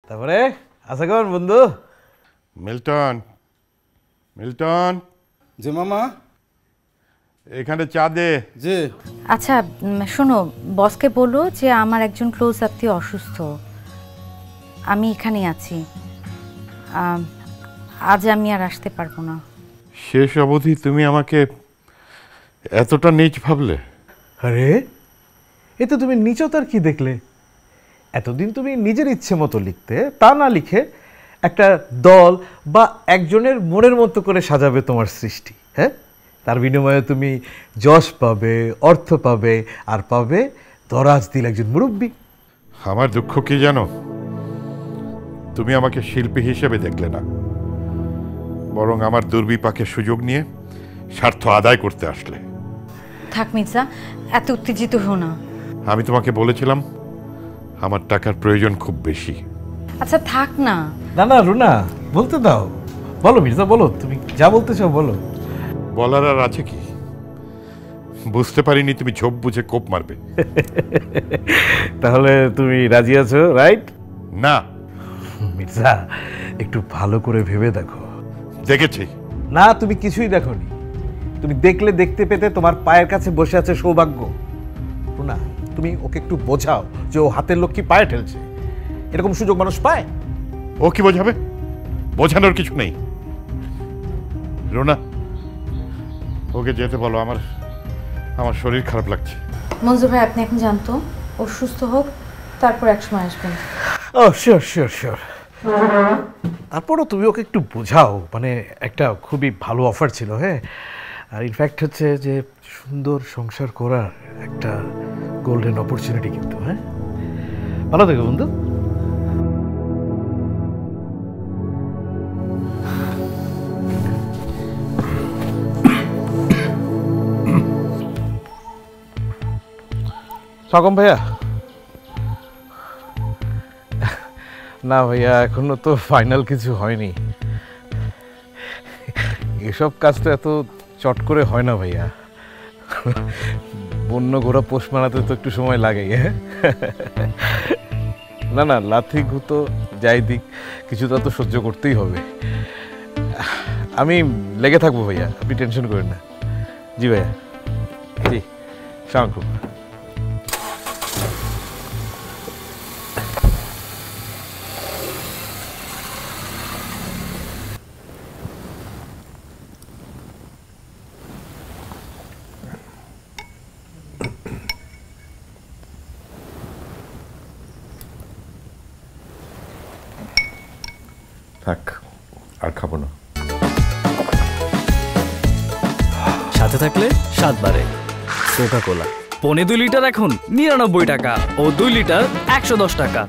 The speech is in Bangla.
তারপরে আশা কেমন বন্ধু? মিল্টন, মিল্টন, জি মামা। এখানে চা দে। জি। আচ্ছা শোনো, বসকে বলো যে আমার একজন ক্লোজ আত্মীয় অসুস্থ, আমি এখানেই আছি, আজ আমি আর আসতে পারবো না। শেষ অবধি তুমি আমাকে এতটা নীচ ভাবলে? আরে এ তো তুমি নিচতার কি দেখলে? এতদিন তুমি নিজের ইচ্ছে মতো লিখতে, তা না লিখে একটা দল বা একজনের মনের মতো করে সাজাবে তোমার সৃষ্টি। হ্যাঁ, তার বিনিময়ে তুমি যশ পাবে, অর্থ পাবে, আর পাবে দরাজ দিল একজন মুরব্বী। আমার দুঃখ কি জানো? তুমি আমাকে শিল্পী হিসেবে দেখলে না, বরং আমার দুর্বিপাকের সুযোগ নিয়ে স্বার্থ আদায় করতে আসলে। থাক মির্জা, এত উত্তেজিত হো না। আমি তোমাকে বলেছিলাম আমার টাকার প্রয়োজন খুব বেশি। আচ্ছা থাক না। না না রুনা, বলতে দাও, বলো মির্জা, বলো, তুমি যা বলতে চাও বলো। বলার আর আছে কি? বুঝতে পারিনি তুমি ঝোপ বুঝে কোপ মারবে। তাহলে তুমি রাজি আছো, রাইট? না। মির্জা, একটু ভালো করে ভেবে দেখো। দেখেছি। না, তুমি কিছুই দেখোনি। তুমি দেখলে দেখতে পেতে তোমার পায়ের কাছে বসে আছে সৌভাগ্য। রুনা, তুমি ওকে একটু বোঝাও যে ও হাতের লক্ষ্মী পায়ে ঠেলছে। এরকম সুযোগ মানুষ পায়? ও কি বোঝাবে? বোঝানোর কিছু নেই। রুনা, ওকে যেতে বলো, আমার শরীর খারাপ লাগছে। মঞ্জুর ভাই, আপনি এখন জানতো ও সুস্থ হোক, তারপর একসময় আসবেন। ও শিওর শিওর শিওর। তারপরও তুমি ওকে একটু বোঝাও, মানে একটা খুবই ভালো অফার ছিল। হ্যাঁ, আর ইনফ্যাক্ট হচ্ছে যে সুন্দর সংসার করার একটা গোল্ডেন অপরচুনিটি কিন্তু। হ্যাঁ, ভালো থেকো বন্ধু। সকম ভাইয়া? না ভাইয়া, এখনো তো ফাইনাল কিছু হয়নি। এসব কাজ তো এত চট করে হয় না ভাইয়া। বন্য ঘোড়া পোষ মানাতে তো একটু সময় লাগে। হ্যাঁ, না না, লাথি ঘুতো যাই দিক, কিছুটা তো সহ্য করতেই হবে। আমি লেগে থাকবো ভাইয়া, আপনি টেনশন করেন না। জি ভাইয়া, জি, সালাম। থাক, আর খাবো না। সাথে থাকলে স্বাদ বাড়ে। কোকা কোলা 2.5 লিটার এখন 99 টাকা ও 2 লিটার 110 টাকা।